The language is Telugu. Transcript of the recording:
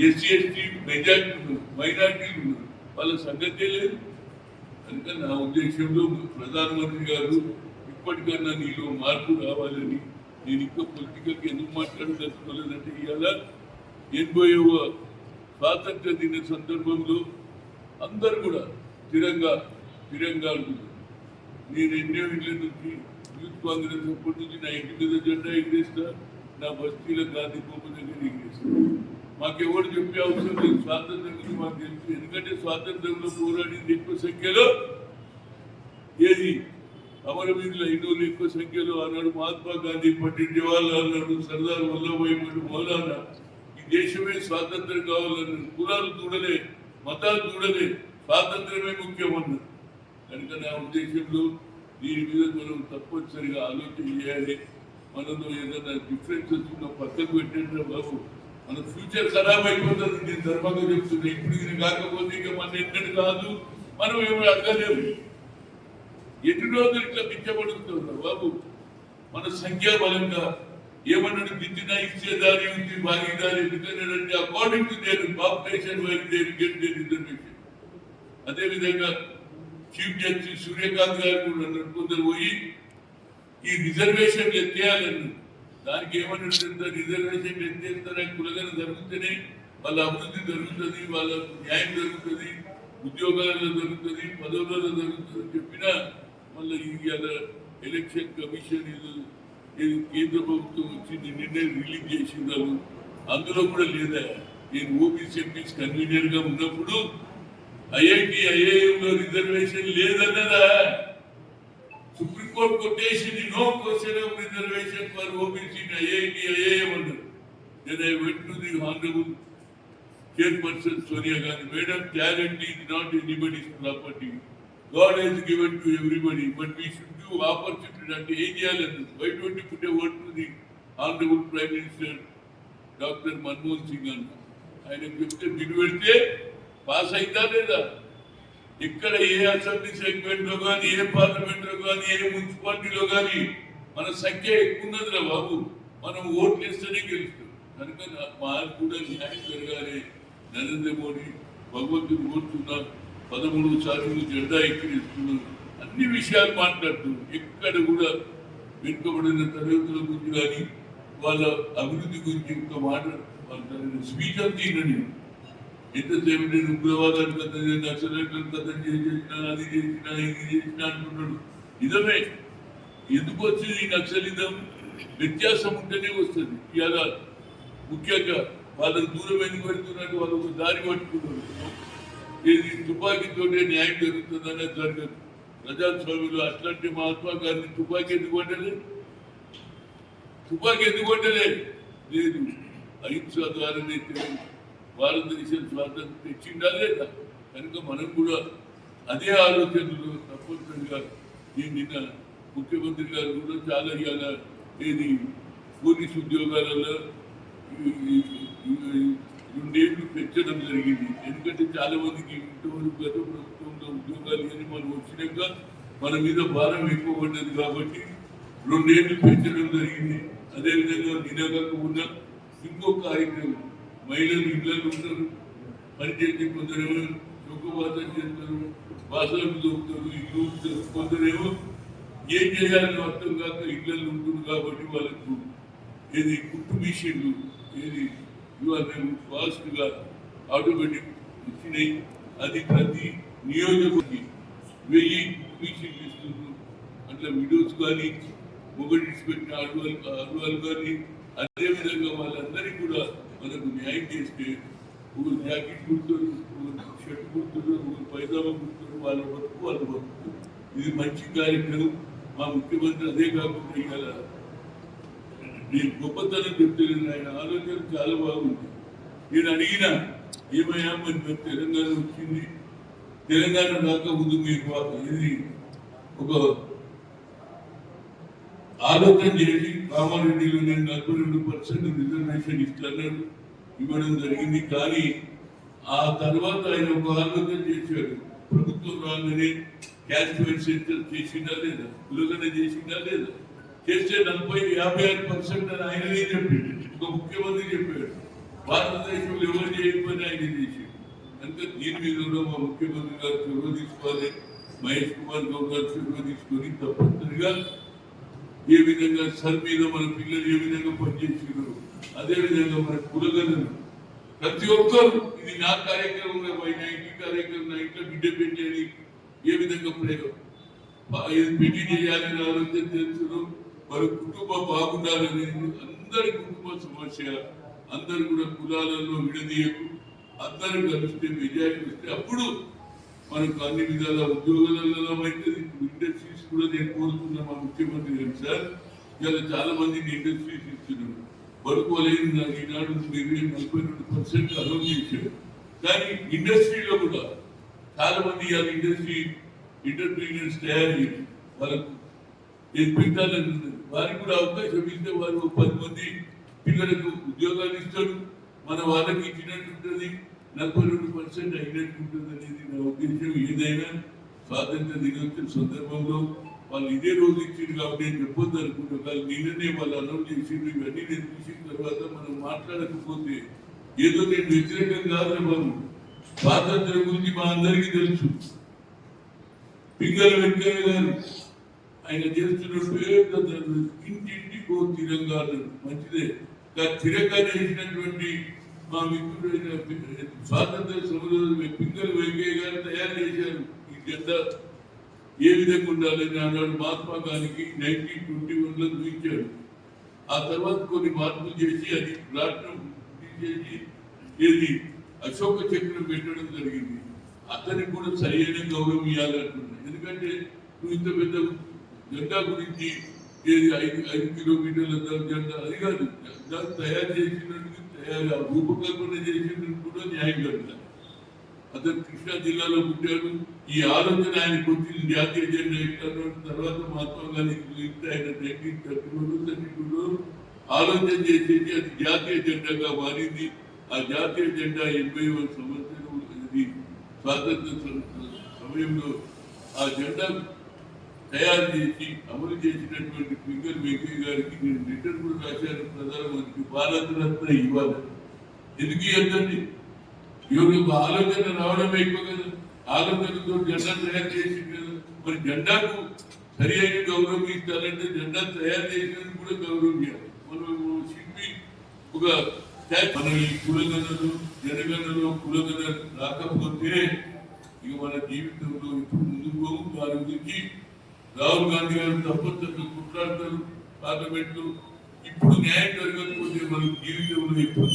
ఎస్సీ ఎస్టీ మెజార్టీ ఉన్నారు, మైనార్టీలు ఉన్నారు, వాళ్ళ సంగతే లేదు. కనుక నా ఉద్దేశంలో ప్రధానమంత్రి గారు ఇప్పటికన్నా నీలో మార్పు రావాలని, నేను ఇంకా పొలిటికల్గా ఎందుకు మాట్లాడదలుచుకోలేదంటే ఇవాళ 80వ స్వాతంత్ర దిన సందర్భంలో అందరూ కూడా తిరంగా అంటున్నారు. నేను ఎన్నో ఇళ్ళ నుంచి యూత్ కాంగ్రెస్ అప్పటి నుంచి నా ఇంటి మీద జెండా ఎగిరేస్తా, నా బస్తీలో గాంధీ బొమ్మ దగ్గర ఎగిరేస్తా. మాకెవరు చెప్పే అవసరం లేదు, స్వాతంత్రం గురించి మాకు తెలుసు. ఎందుకంటే స్వాతంత్రంలో పోరాడింది ఎక్కువ సంఖ్యలో ఏది అమరవీరులు అయినోళ్ళు ఎక్కువ సంఖ్యలో ఆనాడు మహాత్మా గాంధీ, పండిట్ జవహర్లాల్ నెహ్రూ, సర్దార్ వల్లభాయ్ పటేల్, మౌలానా. ఈ దేశమే స్వాతంత్రం కావాలన్నారు. కులాలు చూడలే, మతాలు చూడలే, స్వాతంత్రమే ముఖ్యమన్నారు. కనుక నా ఉద్దేశంలో దీని మీద మనం తప్పనిసరిగా ఆలోచన చేయాలి. మనలో ఏదైనా డిఫరెన్సెస్ ఉన్న పక్కకు పెట్టండి బాబు, మన ఫ్యూచర్ ఖరాబ్ అయిపోతుంది. నేను ధర్మంగా చెప్తున్నా. ఇప్పుడు ఇది కాకపోతే ఇక మన ఎన్నడూ కాదు, మనం ఏమి అడగలేము. ఎన్ని రోజులు ఇట్లా పిచ్చబడుతున్నారు బాబు. మన సంఖ్యాబలంగా ఏమన్నాడు, దిద్దినా ఇచ్చేదారి ఉంది, భాగీదారి. ఎందుకంటే according to their population wise their get their reservation. అదేవిధంగా చీఫ్ జస్టిస్ సూర్యకాంత్ గారు కూడా అన్నారు, కొందరు పోయి ఈ రిజర్వేషన్ ఎత్తేయాలన్నారు. దానికి ఏమన్నట్టు, రిజర్వేషన్ ఎత్తేస్తారా, కులగన జరుగుతూనే వాళ్ళ అభివృద్ధి జరుగుతుంది, వాళ్ళ న్యాయం జరుగుతుంది, ఉద్యోగాలలో జరుగుతుంది, పదవులలో జరుగుతుంది చెప్పినా మళ్ళీ ఇవాళ ఎలక్షన్ కమిషన్ ఇది కేంద్ర ప్రభుత్వం వచ్చి నిన్నే రిలీజ్ చేసిందారు. అందులో కూడా లేదా, నేను ఓబీసీ ఎంపీస్ కన్వీనర్ గా ఉన్నప్పుడు ఐఐటి ఐఐఎంలో రిజర్వేషన్ లేదన్నదా. సుప్రీంకోర్టు కొట్టేసింది, no question of reservation for OBC IIT IIM అన్నారు. Then I went to the honourable chairperson Sonia Gandhi, madam, talent is not anybody's property, God has given to everybody, but we should give opportunity. అంటే ఏం చేయాలని, why don't you put a word to the honorable Prime Minister Dr. Manmohan Singh అన్న. ఆయన చెప్తే బిల్లు పెడితే పాస్ అయిందా లేదా? ఇక్కడ ఏ అసెంబ్లీ సెగ్మెంట్ లో కానీ, ఏ పార్లమెంట్ లో కానీ, ఏ మున్సిపాలిటీలో కానీ మన సంఖ్య ఎక్కువ ఉన్నదిరా బాబు. మనం ఓట్లు వేస్తేనే గెలుస్తాం. కనుక మాకు కూడా న్యాయం జరగాలి. నరేంద్ర మోడీ భగవంతుడు కోరుతున్నారు, 13 సార్లు జెండా ఎక్కిరిస్తున్నారు, అన్ని విషయాలు మాట్లాడుతున్నారు. ఎక్కడ కూడా వెనుకబడిన తరగతుల గురించి కానీ, వాళ్ళ అభివృద్ధి గురించి ఒక మాట స్పీచ్ అంతా ఈయనని. ఎంతసేపు నేను ఉగ్రవాదాన్ని కథ, నక్సలైట్లను కథ చేసిన, అది చేసిన, ఇది చేసిన అంటున్నాడు. నిజమే, ఎందుకు వచ్చింది ఈ నక్సలిజం? వ్యత్యాసం ఉంటేనే వస్తుంది. ఇలా ముఖ్యంగా వాళ్ళని దూరం ఎందుకు పెడుతున్నట్టు, వాళ్ళు ఒక దారి పట్టుకున్నారు. ఇది తుపాకీతోనే న్యాయం జరుగుతుందనే జరగదు. ప్రజాస్వామ్యంలో అట్లాంటి మహాత్మా గాంధీ తుపాకీ ఎందుకు కొట్టలేదు? లేదు. అహింస ద్వారానే భారతదేశం స్వాతంత్రం తెచ్చిందా లేదా? కనుక మనం కూడా అదే ఆలోచనలు తప్పనిసరిగా. నిన్న ముఖ్యమంత్రి గారు కూడా చాలా ఇవాళ ఏది పోలీసు ఉద్యోగాలలో 2 ఏళ్ళు పెంచడం జరిగింది. ఎందుకంటే చాలా మందికి ఇంతవరకు గత ప్రభుత్వంలో ఉద్యోగాలు కానీ మనం వచ్చినాక మన మీద భారం ఎక్కువ పడ్డది కాబట్టి 2 ఏళ్ళు పెంచడం జరిగింది. అదేవిధంగా నిన్నగాక ఉన్న ఇంకో కార్యక్రమం, మహిళలు ఇళ్లలో ఉంటారు, పనిచేసే కొందరేమో చౌకబాసం చేస్తారు, బాసాలు దొరుకుతారు, ఇల్లు ఉంటారు. కొందరేమో ఏం చేయాలని అర్థం కాక ఇళ్లలో ఉంటుంది కాబట్టి వాళ్ళకు ఏది కుట్టు మిషన్లు ఏది ఇవాళ ఫాస్ట్గా ఆటోమేటిక్ ఇచ్చినాయి. అది ప్రతి నియోజకవర్గానికి 1000 మిషన్లు ఇస్తున్నారు. అట్లా విడోస్ కానీ, మొగటి పెట్టిన ఆడవాళ్ళు కానీ, అదేవిధంగా వాళ్ళందరికీ కూడా మనకు న్యాయం చేస్తే, ఒక జాకెట్ కుడుతారు, ఒక షర్ట్ కుడుతారు, ఒక పైజామా కుడుతారు, వాళ్ళ బతుకు. ఇది మంచి కార్యక్రమం. మా ముఖ్యమంత్రి అదే కాకుండా ఇవాళ నేను గొప్పతనం చెప్తలేదు, ఆయన ఆలోచన చాలా బాగుంది. నేను అడిగిన ఏమయ్యా మరి మేము తెలంగాణ వచ్చింది, తెలంగాణ రాక ముందు మీరు ఇది ఒక ఆలోచన చేసి కామారెడ్డిలో నేను 42% రిజర్వేషన్ ఇస్తానని ఇవ్వడం జరిగింది. కానీ ఆ తర్వాత ఆయన ఒక ఆలోచన చేశాడు, ప్రభుత్వం రాగానే క్యాస్ట్ వైజ్ సెంటర్ చేసిందా లేదా, కులగన చేసిందా లేదా, చేస్తే 40-56% అని ఆయననే చెప్పాడు, ఒక ముఖ్యమంత్రి చెప్పాడు. భారతదేశంలో ఎవరు చేయని పని ఆయన చేసి కనుక దీని మీద కూడా మా ముఖ్యమంత్రి గారు చొరవ తీసుకోవాలి, మహేష్ కుమార్ గౌడ్ గారు చొరవ తీసుకొని తప్పనిసరిగా ఏ విధంగా సర్ మీద మన పిల్లలు ఏ విధంగా పనిచేసారు, అదేవిధంగా మన కులగలను ప్రతి ఒక్కరు ఇది నా కార్యక్రమం అయినా ఇంటి కార్యక్రమం నా ఇంట్లో బిడ్డ పెట్టేది ఏ విధంగా పెళ్లి చేయాలని ఆలోచన చేస్తున్నారు, వారి కుటుంబం బాగుండాలనేది అందరి కుటుంబ సమస్య. అందరు కూడా కులాలలో విడదీయకు, అందరూ కలిస్తే విజయానికి వస్తే అప్పుడు మనకు అన్ని విధాల ఉద్యోగాలలో అవుతుంది. ఇండస్ట్రీస్ కూడా నేను కోరుతున్నా మా ముఖ్యమంత్రి గారు సార్, ఇలా చాలా మందిని ఇండస్ట్రీస్ ఇస్తున్నారు. పడుకోలేదు ఈనాడు 42% అలౌ చేశాడు. కానీ ఇండస్ట్రీలో కూడా చాలా మంది ఇవాళ ఇండస్ట్రీ ఎంటర్ప్రీనియర్స్ తయారయ్యి వాళ్ళకు పెట్టాలని వారికి కూడా అవకాశం ఇస్తే వారు 10 మంది పిల్లలకు ఉద్యోగాలు ఇస్తారు, మన వాళ్ళకి ఇచ్చినట్టు ఉంటుంది, 42% అయినట్టు ఉంటుంది అనేది నా ఉద్దేశం. ఏదైనా స్వాతంత్ర దినోత్సవ సందర్భంలో వాళ్ళు ఇదే రోజు ఇచ్చింది కాబట్టి నేను చెప్పొద్దు అనుకుంటున్నాను. కానీ నిన్ననే వాళ్ళు అనౌన్స్ చేసిండ్రు. ఇవన్నీ నేను చూసిన తర్వాత మనం మాట్లాడకపోతే ఏదో నేను వ్యతిరేకం కాదు బాబు. స్వాతంత్రం గురించి మా అందరికీ తెలుసు. పింగళ వెంకయ్య గారు ఆయన చేస్తున్నట్టు ఇంటింటికో తిరంగా మంచిదే. తిరంగా చేసినటువంటి మా మిత్రుడైన స్వాతంత్ర సమరంలో పింగళ వెంకయ్య గారు తయారు చేశారు. ఈ జెండా ఏ విధంగా ఉండాలని ఆనాడు మహాత్మా గాంధీకి 1921లో చూపించాడు. ఆ తర్వాత కొన్ని మార్పులు చేసి అది రాష్ట్రం తీసేసి ఏది అశోక చక్రం పెట్టడం జరిగింది. అతనికి కూడా సరైన గౌరవం ఇవ్వాలంటున్నాను. ఎందుకంటే నువ్వు ఇంత పెద్ద జెండా గురించి ఏది 5 కిలోమీటర్ల జెండా అది కాదు, దాన్ని తయారు చేసినట్టు రూపకల్పన చేసినట్టు కూడా న్యాయం కలుగుతారు. అతను కృష్ణా జిల్లాలో పుట్టాడు. ఈ ఆలోచన ఆయనకు వచ్చింది జాతీయ జెండా ఎక్కడ తర్వాత మహాత్మా గాంధీ ఆయన 1932లో ఆలోచన చేసేది అది జాతీయ జెండాగా మారింది. ఆ జాతీయ జెండా 80వ సంవత్సరం ఇది స్వాతంత్ర సమయంలో ఆ జెండా తయారు చేసి అమలు చేసినటువంటి పింగళ వెంకయ్య గారికి నేను లెటర్ కూడా రాశాను ప్రధానమంత్రికి, భారత రత్న ఇవ్వాలి. ఎందుకు ఇవ్వండి? ఎవరు ఆలోచన రావడమే ఎక్కువ కదా, ఆలోచనతో జెండా తయారు చేసి కదా. మరి జెండాకు సరి అయిన గౌరవం ఇస్తారంటే జెండా తయారు చేసినందుకు కూడా గౌరవం ఇవ్వాలి. మనం శిల్పి ఒక మన ఈ కులగణలు జనగణలో కులగణ రాకపోతే ఇక మన జీవితంలో ఇప్పుడు ముందుకు పోవు. దాని గురించి రాహుల్ గాంధీ గారు తప్పనిసరిగా కొట్లాడతారు పార్లమెంట్ లో. ఇప్పుడు న్యాయం జరగకపోతే మన జీవితంలో ఇప్పుడు